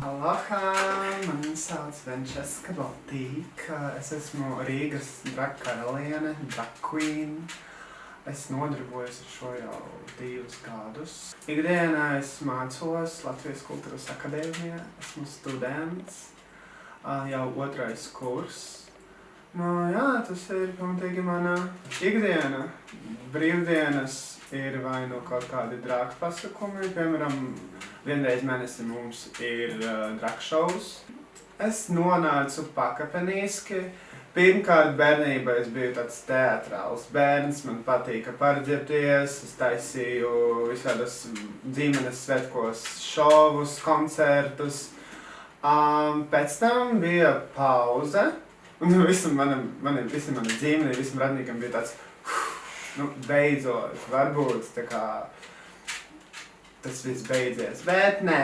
Aloha, mani sauc Venčeska Baltīka. Es esmu Rīgas drag karaliene, drag queen. Es nodarbojos ar šo jau 2 gadus. Ikdienā es mācos Latvijas kultūras akadēmijā. Esmu students, jau 2. kurs. Jā, tas ir pamatīgi mana ikdiena. Brīvdienas ir vai nu kaut kādi drag pasakumi, piemēram, vienreiz mēnesi mums ir drag shows. Es nonācu pakāpeniski. Pirmkārt, bērnībā es biju tāds teatrāls bērns, man patika pārģērbties, es taisīju visādas ģimenes svētkos šovus, koncertus. Pēc tam bija pauze, un visa mana ģimene, visam radniekam bija tāds, beidzot, varbūt tā kā tas viss beidzies, bet nē.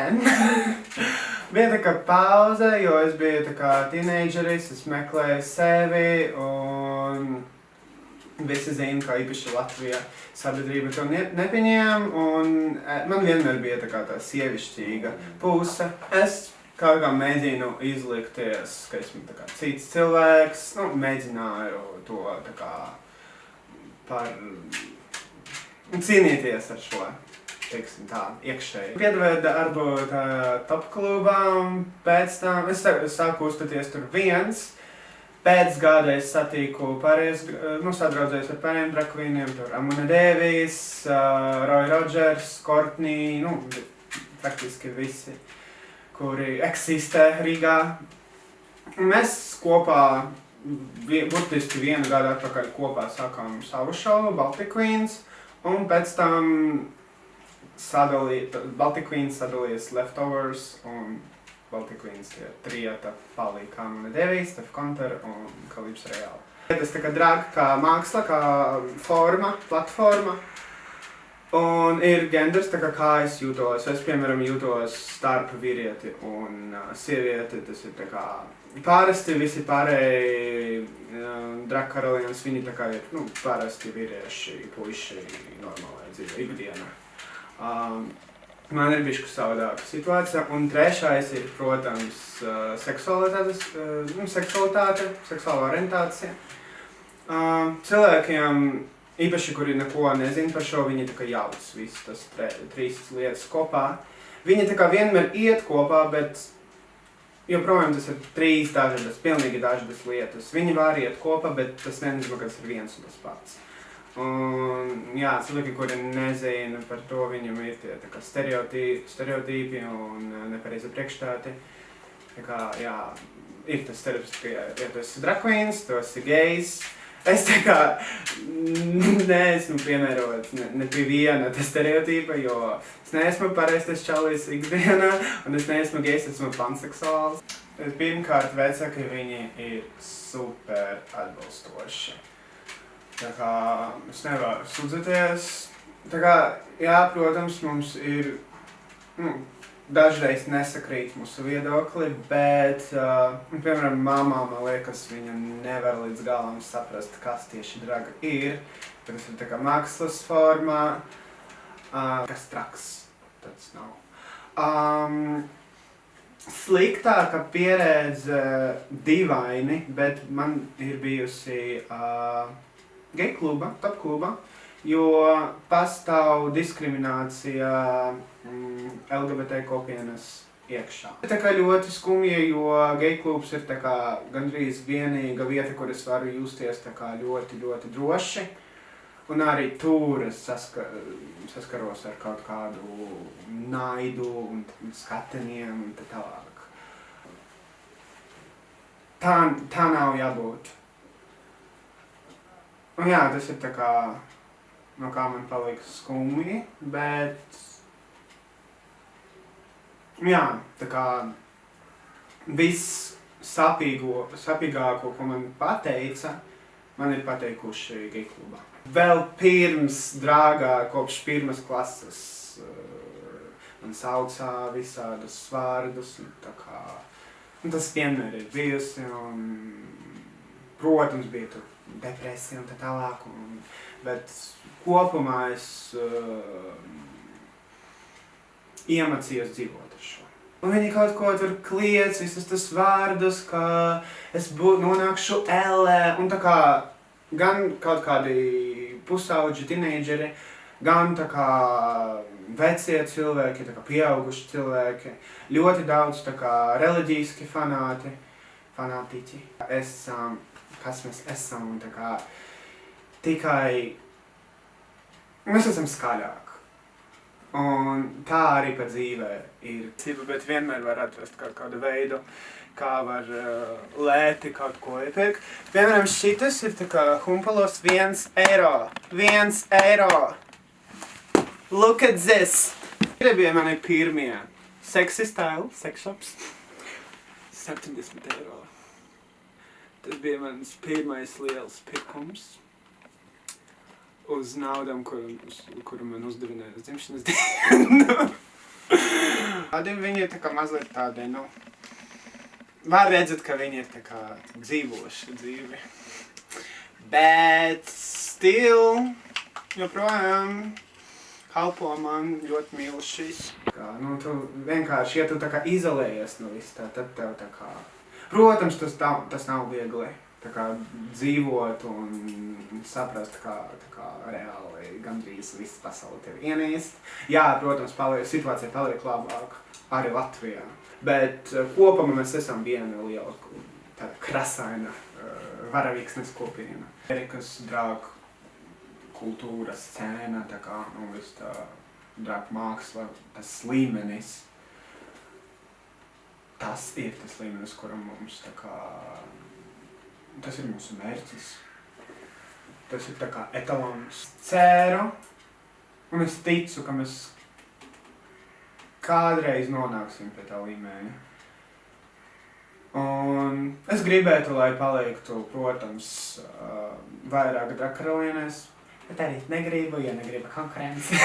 Bija tā kā pauze, jo es biju tā kā teenageris, es meklēju sevi, un visi zina, ka īpaši Latvijā sabiedrība to nepieņēma, un man vienmēr bija tā kā tā sievišķīga puse. Es kaut kā mēģinu izlikties, ka esmu tā kā cits cilvēks, mēģināju to tā kā cīnīties ar šo, teiksim tā, iekšēji. Piedāvāju darbu top klubām, pēc tam es sāku uzstāties tur viens. Pēc gada es satīku sadraudzējos ar pārējiem drag queeniem, tur Amuna Devis, Roy Rogers, Courtney, praktiski visi, kuri eksistē Rīgā. Mēs kopā, burtiski 1 gadu atpakaļ kopā sākām savu šovu, Baltic Queens, un pēc tam Baltic Queens sadalījās Leftovers, un Baltic Queens ir trijota palika Amuna Devis, Steph Conter un Calypso Real. Tas tā kā drag kā māksla, kā forma, platforma, un ir genders, tā kā es jūtos. Es, piemēram, jūtos starp vīrieti un sievieti, tas ir tā kā parasti visi pārēji drag karalienes, viņi tā kā ir, parasti vīrieši, puiši normālai dzīvē, ikdienā. Man ir bišķi savādāka situācija, un trešais ir, protams, seksualitāte, seksuāla orientācija. Cilvēkiem, īpaši, kuri neko nezin par šo, viņi tā kā jauc visu tas 3 lietas kopā. Viņi tā kā vienmēr iet kopā, bet joprojām tas ir 3 dažādas, pilnīgi dažādas lietas. Viņi var iet kopā, bet tas nenozīmē, ka tas ir viens un tas pats. Un, cilvēki, kuri nezina par to, viņam ir tie tā kā stereotīpi un nepareizi priekšstāti. Tā kā, ir tas stereotīps, ka ja tu esi drag queens, tu esi gejs. Es tā kā neesmu piemērots ne pie viena tā stereotīpa, jo es neesmu pareizais čalis ikdienā, un es neesmu gejs, esmu panseksuāls. Pirmkārt, vecāki viņi ir super atbalstoši. Tā kā es nevaru sūdzēties. Tā kā, protams, mums ir, dažreiz nesakrīt mūsu viedokli, bet, piemēram, mamā, man liekas, viņa nevar līdz galam saprast, kas tieši draga ir. Tas ir tā kā mākslas formā, kas traks, tāds nav. Sliktāka pieredze dīvaini, bet man ir bijusi gay kluba, top kluba, jo pastāv diskriminācija LGBT kopienas iekšā. Tā kā ļoti skumja, jo gay klubs ir tā kā gandrīz vienīga vieta, kur es varu justies tā kā ļoti, ļoti droši. Un arī tur es saskaros ar kaut kādu naidu un skatieniem un tā tālāk. Tā nav jābūt. Un tas ir tā kā, no kā man paliek skumji, bet, tā kā viss sapīgāko, ko man pateica, man ir pateikuši gay klubā. Vēl pirms drāgā, kopš 1. klases, man saucā visādus vārdus, un tā kā, tas vienmēr ir bijusi, un, protams, bija tur depresija un tā tālāk, bet kopumā es iemācījos dzīvot ar šo. Un viņi kaut ko tur kliedz, visus tas vārdus, ka es nonākšu ellē, un tā kā gan kaut kādi pusauģi, tineidžeri, gan tā kā vecie cilvēki, tā kā pieauguši cilvēki, ļoti daudz tā kā reliģiski fanātiķi. Kas mēs esam, un tā kā tikai mēs esam skaļāk. Un tā arī pa dzīvē ir. Bet vienmēr var atrast kaut kādu veidu, kā var lēti kaut ko iepirkt. Piemēram, šitas ir tā kā humpalos 1 eiro. 1 eiro! Look at this! Tie bija mani pirmie sexy style, sex shops. 70 eiro. Tas bija mans pirmais liels pirkums. Uz naudām, kuru man uzdevināja uz dzimšanas dienu. Tādi viņi ir tā kā mazliet tādi, var redzēt, ka viņi ir tā kā dzīvoši dzīvi. Bet still, joprojām kalpo man ļoti mīlu šis. Tu vienkārši, ja tu tā kā izolējies no viss tā, tad tev tā kā... Protams, tas nav viegli. Tā kā dzīvot un saprast, kā reāli gandrīz viss pasauli tevi ienīst. Jā, protams, situācija paliek labāka arī Latvijā. Bet kopumā mēs esam viena liela tāda krasaina varavīksnes kopiena. Amerikas drag kultūra, scēna, tā kā, viss tā drag māksla, tas līmenis. Tas ir tas līmenis, kuram mums tā kā... Tas ir mūsu mērķis. Tas ir tā kā etalons. Ceru, un es ticu, ka mēs kādreiz nonāksim pie tā līmeņa. Un es gribētu, lai paliktu, protams, vairāk drag karalienēs, bet arī negribu, ja negribu konkurenci.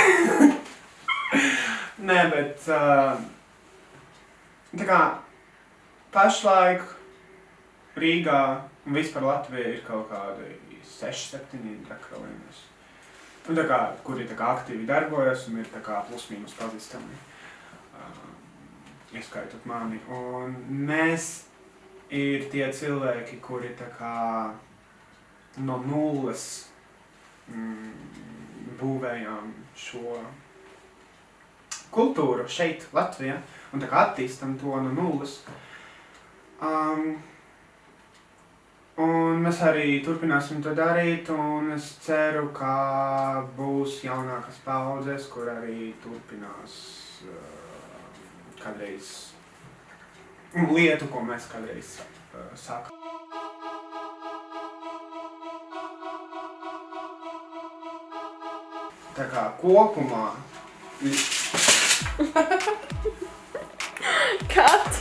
Nē, bet tā kā pašlaik Rīgā un vispār Latvijā ir kaut kādi 6-7 drag karalienes. Un tā kā, kuri tā kā aktīvi darbojas un ir tā kā plus-mínus pazīstami, ieskaitot mani. Un mēs ir tie cilvēki, kuri tā kā no nulles būvējām šo kultūru šeit, Latvijā, un tā kā attīstam to no nulles. Un mēs arī turpināsim to darīt, un es ceru, ka būs jaunākas paudzes, kur arī turpinās kādreiz lietu, ko mēs kādreiz sākam. Tā kā kopumā... Cut!